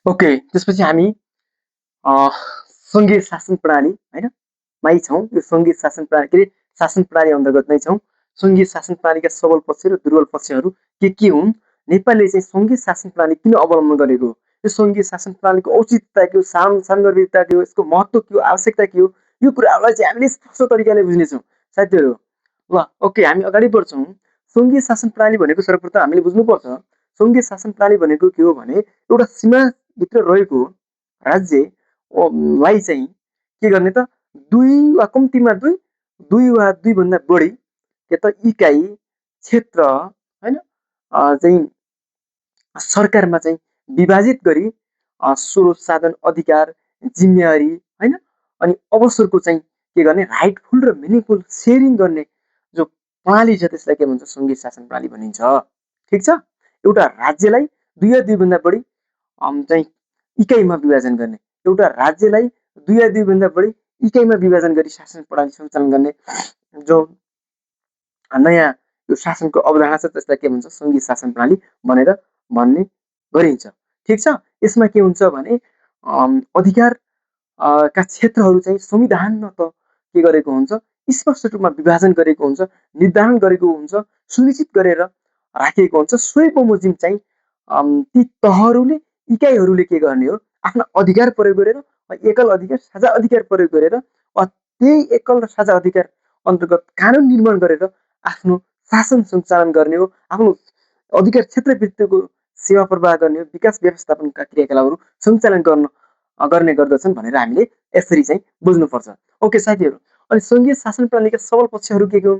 Okay, त्यसपछि हामी सङ्घीय शासन प्रणाली होइन मै छौँ। यो सङ्घीय शासन प्रणाली के अरे शासन प्रणाली अन्तर्गत नै छौँ। सङ्घीय शासन प्रणालीका सबल पक्ष र दुर्बल पक्षहरू के हुन्? नेपालले चाहिँ सङ्घीय शासन प्रणाली किन अवलम्बन गरेको हो? यो सङ्घीय शासन प्रणालीको औचित्यता के हो, सान्दर्भिकता के हो, यसको महत्त्व के हो, आवश्यकता के हो, यो कुराहरूलाई चाहिँ हामीले स्पष्ट तरिकाले बुझ्नेछौँ साथीहरू। ल ओके, हामी अगाडि बढ्छौँ। सङ्घीय शासन प्रणाली भनेको सर्वप्रथम हामीले बुझ्नुपर्छ, सङ्घीय शासन प्रणाली भनेको के हो भने एउटा सीमाभित्र रहेको राज्य लाई चाहिँ के गर्ने त दुई वा कम्तीमा दुई वा दुईभन्दा बढी के त इकाइ क्षेत्र होइन चाहिँ सरकारमा चाहिँ विभाजित गरी स्रोत साधन अधिकार जिम्मेवारी होइन अनि अवसरको चाहिँ के गर्ने राइटफुल र मिनिङफुल सेयरिङ गर्ने जो प्रणाली छ त्यसलाई के भन्छ? सङ्घीय शासन प्रणाली भनिन्छ। ठिक छ। एउटा राज्यलाई दुई या दुईभन्दा बढी चाहिँ इकाइमा विभाजन गर्ने, एउटा राज्यलाई दुई या दुईभन्दा बढी इकाइमा विभाजन गरी शासन प्रणाली सञ्चालन गर्ने जो नयाँ यो शासनको अवधारणा छ त्यसलाई के भन्छ? सङ्घीय शासन प्रणाली भनेर भन्ने गरिन्छ। ठिक छ। यसमा के हुन्छ भने अधिकार का क्षेत्रहरू चाहिँ संविधानमा त के गरेको हुन्छ? स्पष्ट रूपमा विभाजन गरेको हुन्छ, निर्धारण गरेको हुन्छ, सुनिश्चित गरेर राखिएको हुन्छ। सोही बमोजिम चाहिँ ती तहहरूले इकाइहरूले के गर्ने हो? आफ्ना अधिकार प्रयोग गरेर एकल अधिकार साझा अधिकार प्रयोग गरेर त्यही एकल र साझा अधिकार अन्तर्गत कानुन निर्माण गरेर आफ्नो शासन सञ्चालन गर्ने हो, आफ्नो अधिकार क्षेत्रभित्रको सेवा प्रवाह गर्ने हो, विकास व्यवस्थापनका क्रियाकलापहरू सञ्चालन गर्ने गर्दछन् भनेर हामीले यसरी चाहिँ बुझ्नुपर्छ। ओके साथीहरू, अनि सङ्घीय शासन प्रणालीका सबल पक्षहरू के हुन्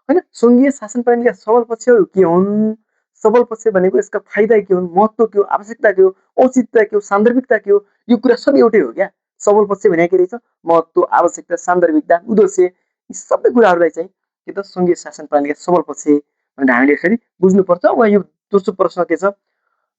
होइन? सङ्घीय शासन प्रणालीका सबल पक्षहरू के हुन्? सबल पक्ष भनेको यसका फाइदा के हुन्, महत्त्व के हो, आवश्यकता के हो, औचित्यता के हो, सान्दर्भिकता के हो, यो कुरा सब एउटै हो क्या। सबल पक्ष भने के रहेछ? महत्त्व, आवश्यकता, सान्दर्भिकता, उद्देश्य, यी सबै कुराहरूलाई चाहिँ के त सङ्घीय शासन प्रणालीका सबल पक्ष भनेर हामीले यसरी बुझ्नुपर्छ। वा यो दोस्रो प्रश्न के छ?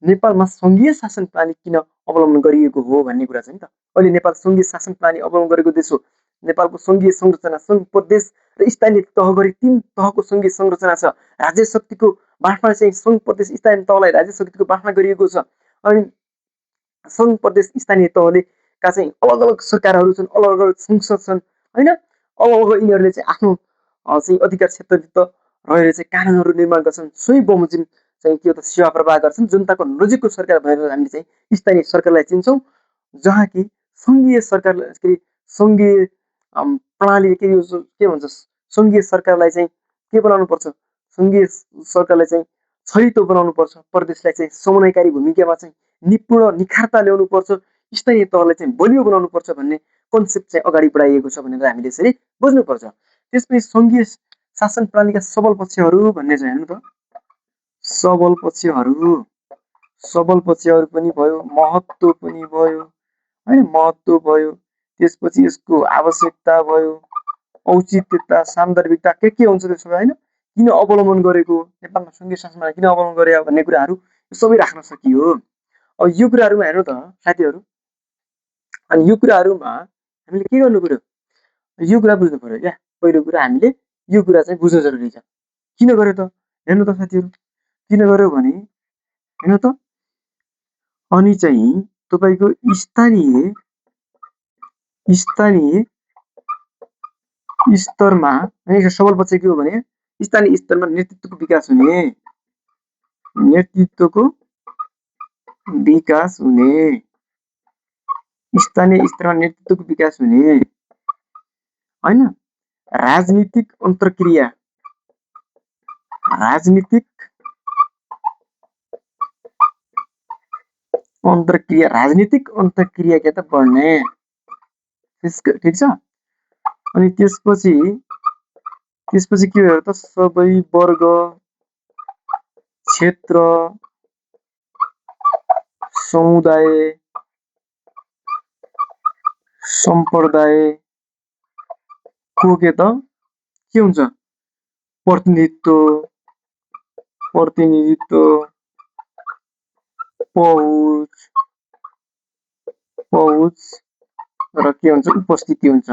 नेपालमा सङ्घीय शासन प्रणाली किन अवलम्बन गरिएको हो भन्ने कुरा छ नि त। अहिले नेपाल सङ्घीय शासन प्रणाली अवलम्बन गरेको देश हो। नेपालको सङ्घीय संरचना सङ्घ, प्रदेश र स्थानीय तह गरी 3 तहको सङ्घीय संरचना छ। राज्य शक्तिको बाँडफाँड चाहिँ सङ्घ, प्रदेश, स्थानीय तहलाई राज्य शक्तिको बाँडफाँड गरिएको छ। अनि सङ्घ, प्रदेश, स्थानीय तहले का चाहिँ अलग अलग सरकारहरू छन्, अलग अलग संसद छन् होइन। अब यिनीहरूले चाहिँ आफ्नो चाहिँ अधिकार क्षेत्रभित्र रहेर चाहिँ कानुनहरू निर्माण गर्छन्, सोही बमोजिम चाहिँ के त सेवा प्रवाह गर्छन्। जनताको नजिकको सरकार भनेर हामीले चाहिँ स्थानीय सरकारलाई चिन्छौँ, जहाँ कि सङ्घीय सरकार के अरे सङ्घीय प्रणाली के भन्छ? सङ्घीय सरकारलाई चाहिँ के बनाउनुपर्छ? सङ्घीय सरकारलाई चाहिँ छरितो बनाउनुपर्छ, प्रदेशलाई चाहिँ समन्वयकारी भूमिकामा चाहिँ निपुण निखारता ल्याउनुपर्छ, स्थानीय तहलाई चाहिँ बलियो बनाउनुपर्छ भन्ने कन्सेप्ट चाहिँ अगाडि बढाइएको छ भनेर हामीले यसरी बुझ्नुपर्छ। त्यसपछि सङ्घीय शासन प्रणालीका सबल पक्षहरू भन्ने चाहिँ हेर्नु त, सबल पक्षहरू पनि भयो, महत्त्व पनि भयो होइन, महत्त्व भयो, त्यसपछि यसको आवश्यकता भयो, औचित्यता, सान्दर्भिकता के हुन्छ त्यसो भए होइन, किन अवलम्बन गरेको, नेपालमा सङ्घीय शासन प्रणाली किन अवलम्बन गरे भन्ने कुराहरू सबै राख्न सकियो। अब यो कुराहरूमा हेर्नु त साथीहरू, अनि यो कुराहरूमा हामीले के गर्नु पर्यो? यो कुरा बुझ्नु पर्यो क्या। पहिलो कुरा हामीले यो कुरा चाहिँ बुझ्नु जरुरी छ। किन गर्यो त? हेर्नु त साथीहरू, किन गर्यो भने हेर्नु त, अनि चाहिँ तपाईँको स्थानीय स्तरमा सबल पक्ष के हो भने स्थानीय स्तरमा नेतृत्वको विकास हुने, स्थानीय स्तरमा नेतृत्वको विकास हुने होइन। राजनीतिक अन्तर्क्रिया के त बढ्ने, ठिक छ। अनि त्यसपछि के भयो त? सबै वर्ग, क्षेत्र, समुदाय, सम्प्रदायको के त के हुन्छ? प्रतिनिधित्व, पहुँच र के हुन्छ? उपस्थिति हुन्छ,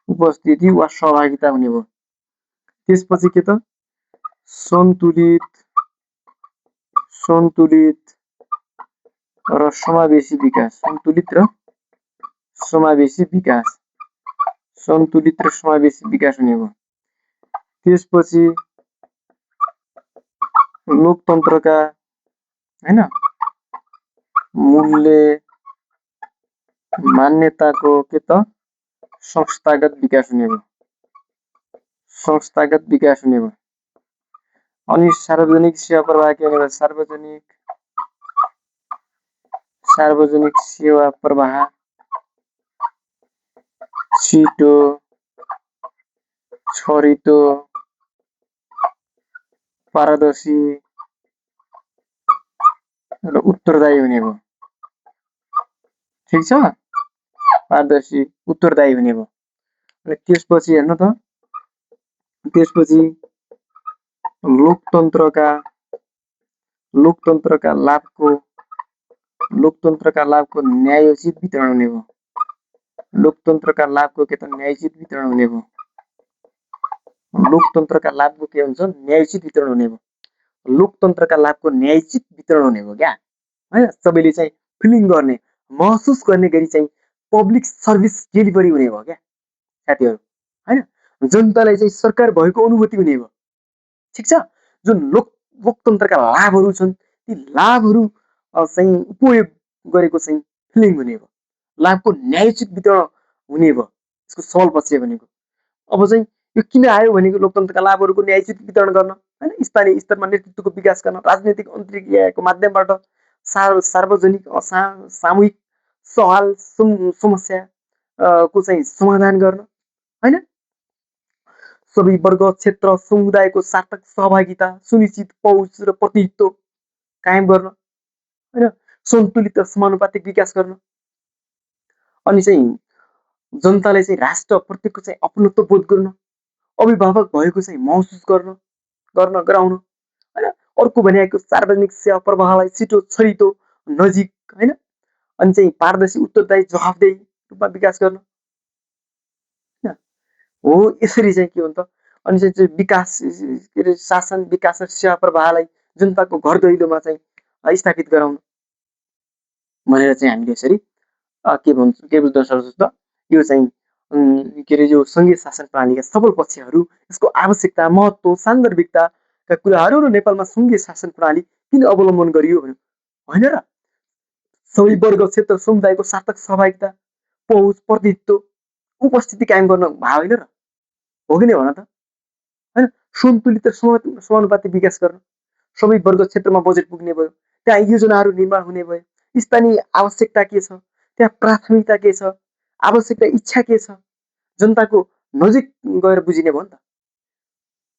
उपस्थिति वा सहभागिता हुने भयो। त्यसपछि के त? सन्तुलित र समावेशी विकास, सन्तुलित र समावेशी विकास, सन्तुलित र समावेशी विकास हुने भयो। त्यसपछि लोकतन्त्रका हैन मूल्य मान्यताको के त संस्थागत विकास हुने भयो, संस्थागत विकास हुने भयो। अनि सार्वजनिक सेवा प्रवाह के हुने भयो, सार्वजनिक सेवा प्रवाह छिटो, छरितो, पारदर्शी र उत्तरदायी हुने भयो। ठिक छ, पारदर्शी उत्तरदायी हुने भयो। र त्यसपछि हेर्नु त, त्यसपछि लोकतन्त्रका लाभको न्यायोचित वितरण हुने भयो। लोकतन्त्रका लाभको के त न्यायोचित वितरण हुने भयो। लोकतन्त्रका लाभको के हुन्छ, न्यायोचित वितरण हुने भयो। लोकतन्त्रका लाभको न्यायोचित वितरण हुने भयो क्या हैन। सबैले चाहिँ फिलिङ गर्ने, महसुस गर्ने गरी चाहिँ पब्लिक सर्भिस डेलिभरी हुने भयो क्या साथीहरू हैन। जनतालाई चाहिँ सरकार भएको अनुभूति हुने भयो। ठिक छ, जुन लोकतन्त्रका लाभहरू छन् ती लाभहरू चाहिँ उपयोग गरेको चाहिँ फिलिङ हुने भयो। लाभको न्यायोचित वितरण हुने भयो। यसको सबल पक्ष भनेको अब चाहिँ यो किन आयो भनेको लोकतन्त्रका लाभहरूको न्यायोचित वितरण गर्न हैन, स्थानीय स्तरमा नेतृत्वको विकास गर्न, राजनीतिक अन्तर्क्रियाको माध्यमबाट सार्वजनिक सामूहिक सवाल समस्या को चाहिँ समाधान गर्न हैन, सबै वर्ग क्षेत्र समुदायको सार्थक सहभागिता सुनिश्चित, पहुँच र प्रतिनिधित्व कायम गर्न हैन, सन्तुलित र समानुपातिक विकास गर्न। अनि चाहिँ जनताले चाहिँ राष्ट्र प्रत्येकको चाहिँ अपनत्व बोध गर्न, अभिभावक भएको चाहिँ महसुस गर्न गराउन हैन। अर्को भनेको सार्वजनिक सेवा प्रवाहलाई छिटो, छरितो, नजिक हैन, अनि चाहिँ पारदर्शी, उत्तरदायी, जवाफदेही रूपमा विकास गर्न हो। यसरी चाहिँ के हुन्छ, अनि चाहिँ विकास के अरे शासन विकास र सेवा प्रवाहलाई जनताको घर दैलोमा चाहिँ स्थापित गराउन भनेर चाहिँ हामीले यसरी के बुझ्न सक्छौँ त, यो चाहिँ के अरे यो सङ्घीय शासन प्रणालीका सबल पक्षहरू, यसको आवश्यकता, महत्त्व, सान्दर्भिकताका कुराहरू र नेपालमा सङ्घीय शासन प्रणाली किन अवलम्बन गरियो होइन र। सबै वर्ग क्षेत्र समुदायको सार्थक सहभागिता, पहुँच, प्रतिनिधित्व, उपस्थिति कायम गर्न भयो होइन र, हो कि नै भन त हैन। सन्तुलित र समानुपातिक विकास गर्न, सबै वर्ग क्षेत्रमा बजेट पुग्ने भयो, त्यहाँ योजनाहरू निर्माण हुने भयो, स्थानीय आवश्यकता के छ, त्यहाँ प्राथमिकता के छ, आवश्यकता इच्छा के छ, जनताको नजिक गएर बुझिने भयो नि त।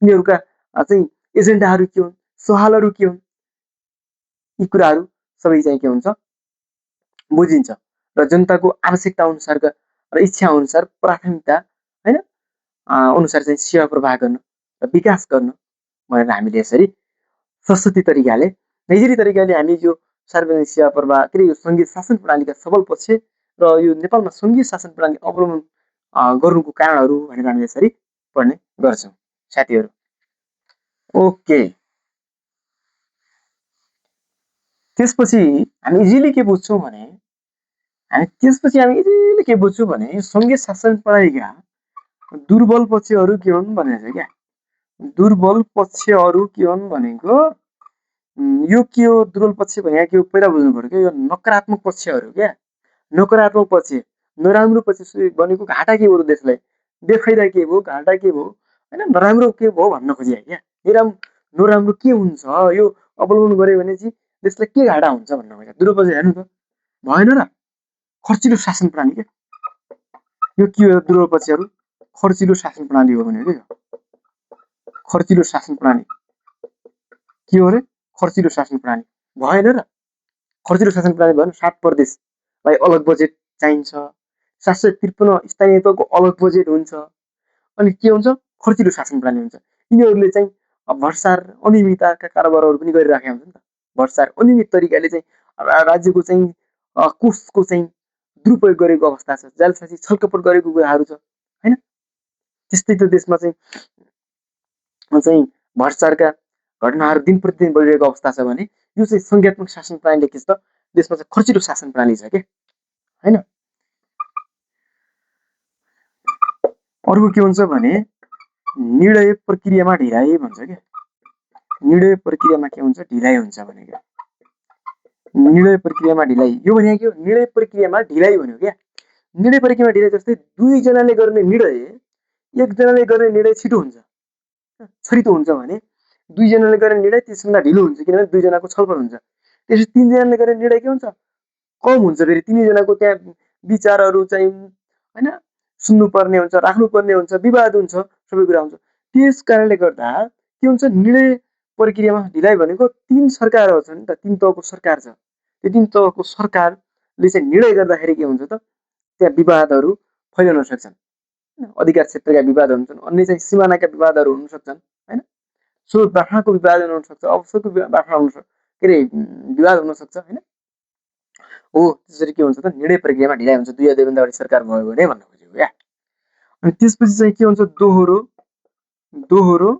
यिनीहरूका चाहिँ एजेन्डाहरू के हुन्, सवालहरू के हुन्, यी कुराहरू सबै चाहिँ के हुन्छ बुझिन्छ र जनताको आवश्यकता अनुसारका र इच्छा अनुसार प्राथमिकता हैन अनुसार चाहिँ सेवा प्रवाह गर्न र विकास गर्न भनेर हामीले यसरी सशक्त तरिकाले नैजरी तरिकाले हामी यो सार्वजनिक सेवा प्रवाह के यो सङ्घीय शासन प्रणालीका सबल पक्ष र यो नेपालमा सङ्घीय शासन प्रणाली अवलम्बन गर्नुको कारणहरू भनेर हामी यसरी पढ्ने गर्छौँ साथीहरू। ओके, त्यसपछि हामी इजिली के बुझ्छौँ भने यो सङ्घीय शासन प्रणालीका दुर्बल पक्षहरू के हुन् भनेर चाहिँ क्या। दुर्बल पक्षहरू के हुन् भनेको यो के हो, दुर्बल पक्ष भने के हो पहिला बुझ्नु पर्यो क्या। यो नकारात्मक पक्षहरू क्या, नकारात्मक पक्ष, नराम्रो पक्ष भनेको घाटा के हो त देशलाई, बेफाइदा के भयो, घाटा के भयो होइन, नराम्रो के भयो भन्न खोजे क्या। नराम्रो के हुन्छ यो अवलम्बन गऱ्यो भने चाहिँ देशलाई के घाटा हुन्छ भन्न खोजे। दुर्बल पक्ष हेर्नु त भएन र, खर्चिलो शासन प्रणाली क्या। यो के हो दुर्बल पक्षहरू, खर्चिलो शासन प्रणाली हो भनेको यो खर्चिलो शासन प्रणाली के हो रे, खर्चिलो शासन प्रणाली भएन र। खर्चिलो शासन प्रणाली भएन, 7 प्रदेशलाई अलग बजेट चाहिन्छ, 753 स्थानीय तहको अलग बजेट हुन्छ, अनि के हुन्छ खर्चिलो शासन प्रणाली हुन्छ। यिनीहरूले चाहिँ भ्रष्टाचार अनियमितताका कारोबारहरू पनि गरिराखेका हुन्छ नि त। भ्रष्टाचार अनियमित तरिकाले चाहिँ राज्यको चाहिँ कोषको चाहिँ दुरुपयोग गरेको अवस्था छ, जालसाजी छलकपट गरेको कुराहरू छ होइन। त्यस्तै त देशमा चाहिँ भ्रष्टाचारका घटनाहरू दिन प्रतिदिन बढिरहेको अवस्था छ भने यो चाहिँ सङ्घीयात्मक शासन प्रणालीले के छ त देशमा चाहिँ खर्चिलो शासन प्रणाली छ के हैन। अर्को के हुन्छ भने निर्णय प्रक्रियामा ढिलाइ भन्छ के। निर्णय प्रक्रियामा के हुन्छ ढिलाइ हुन्छ भनेको। निर्णय प्रक्रियामा ढिलाइ यो भनेको के हो निर्णय प्रक्रियामा ढिलाइ भन्यो क्या। निर्णय प्रक्रियामा ढिलाइ जस्तै दुईजनाले गर्ने निर्णय एकजनाले गर्ने निर्णय छिटो हुन्छ छरितो हुन्छ भने दुईजनाले गर्ने निर्णय त्यसभन्दा ढिलो हुन्छ किनभने दुईजनाको छलफल हुन्छ। त्यसपछि तीनजनाले गर्ने निर्णय के हुन्छ कम हुन्छ फेरि तीनजनाको त्यहाँ विचारहरू चाहिँ हैन सुन्नुपर्ने हुन्छ राख्नुपर्ने हुन्छ विवाद हुन्छ सबै कुरा हुन्छ। त्यस कारणले गर्दा के हुन्छ निर्णय प्रक्रियामा ढिलाइ भनेको तीन सरकारहरू छ नि त तीन तहको सरकार छ। त्यो तीन तहको सरकारले चाहिँ निर्णय गर्दाखेरि के हुन्छ त त्यहाँ विवादहरू फैलन सक्छन् अधिकार क्षेत्रका विवादहरू हुन्छन् अन्य चाहिँ सिमानाका विवादहरू हुन सक्छन् हैन। सो बाख्राको विवाद हुन सक्छ अवसरको बाख्रा हुन सक्छ के अरे विवाद हुन सक्छ हैन। हो त्यसरी के हुन्छ त निर्णय प्रक्रियामा ढिलाइ हुन्छ दुई या दुईभन्दा बढी सरकार भयो भने भन्न खोजेको क्या। अनि त्यसपछि चाहिँ के हुन्छ दोहोरो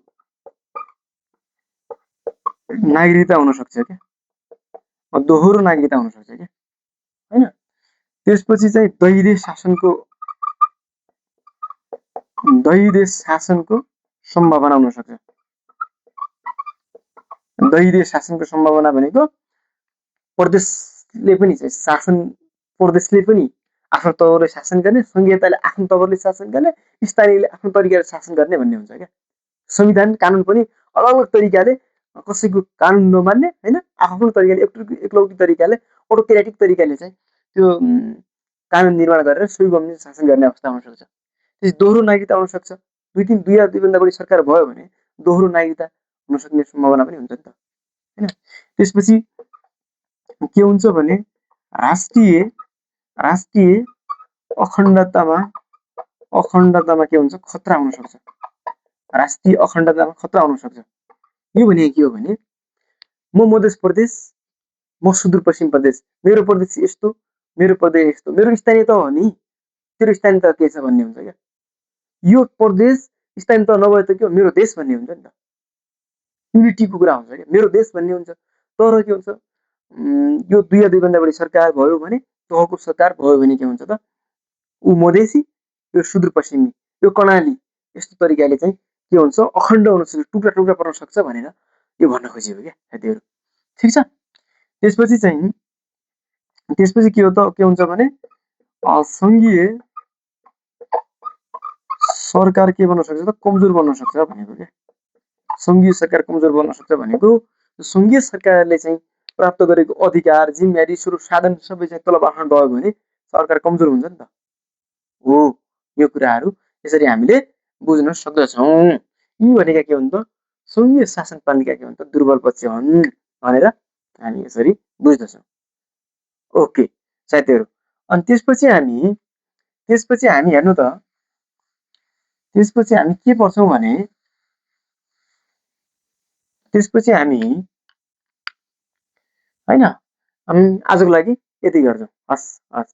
नागरिकता हुन सक्छ क्या। दोहोरो नागरिकता हुन सक्छ क्या हैन। त्यसपछि चाहिँ दैहिक शासनको सम्भावना हुन सक्छ। दैहिक शासनको सम्भावना भनेको प्रदेशले पनि चाहिँ शासन प्रदेशले पनि आफ्नो तवरले शासन गर्ने संघीयताले आफ्नो तवरले शासन गर्ने स्थानीयले आफ्नो तरिकाले शासन गर्ने भन्ने हुन्छ क्या। संविधान कानुन पनि अलग अलग तरिकाले कसैको कानुन नमान्ने हैन आफ्नो तरिकाले एकलौटी तरिकाले अटोक्रेटिक तरिकाले चाहिँ त्यो कानुन निर्माण गरेर सोही बमोजिम शासन गर्ने अवस्था हुन सक्छ। त्यसपछि दोहोरो नागरिकता हुन सक्छ दुई या दुईभन्दा बढी सरकार भयो भने दोहोरो नागरिकता हुन सक्ने सम्भावना पनि हुन्छ नि त हैन। त्यसपछि के हुन्छ भने राष्ट्रिय अखण्डतामा के हुन्छ खतरा हुन सक्छ। राष्ट्रिय अखण्डतामा खतरा हुन सक्छ। यो भने के हो भने म मध्य प्रदेश म सुदूरपश्चिम प्रदेश मेरो प्रदेश यस्तो मेरो प्रदेश यस्तो मेरो स्थानीय तह हो नि तेरो स्थानीय तह के छ भन्ने हुन्छ क्या। यो प्रदेश स्थानीय तह नभए त के हो मेरो देश भन्ने हुन्छ नि त युनिटीको कुरा हुन्छ क्या मेरो देश भन्ने हुन्छ। तर के हुन्छ यो दुई या दुईभन्दा बढी सरकार भयो भने तहको सरकार भयो भने के हुन्छ त ऊ मधेसी यो सुदूरपश्चिमी यो कर्णाली यस्तो तरिकाले चाहिँ के हुन्छ अखण्ड हुन सक्छ टुक्रा टुक्रा पर्न सक्छ भनेर यो भन्न खोजिएको क्या साथीहरू ठिक छ। त्यसपछि के हुन्छ भने संघीय सरकार के बन्न सक्छ त कमजोर बन्न सक्छ भनेको क्या। संघीय सरकार कमजोर बन्न सक्छ भनेको संघीय सरकारले चाहिँ प्राप्त गरेको अधिकार जिम्मेवारी स्रोत साधन सबै चाहिँ तल बाँड्न गयो भने सरकार कमजोर हुन्छ नि त। हो यो कुराहरू यसरी हामीले बुझ्न सक्दछौँ। यी भनेका के हुन् त संघीय शासन प्रणालीका के हुन् त दुर्बल पक्ष हुन् भनेर हामी यसरी बुझ्दछौँ। ओके साथीहरू अनि त्यसपछि हामी हेर्नु त त्यसपछि हामी के पढ्छौँ भने त्यसपछि हामी हैन आजको लागि यति गर्छौँ। हस् हस्।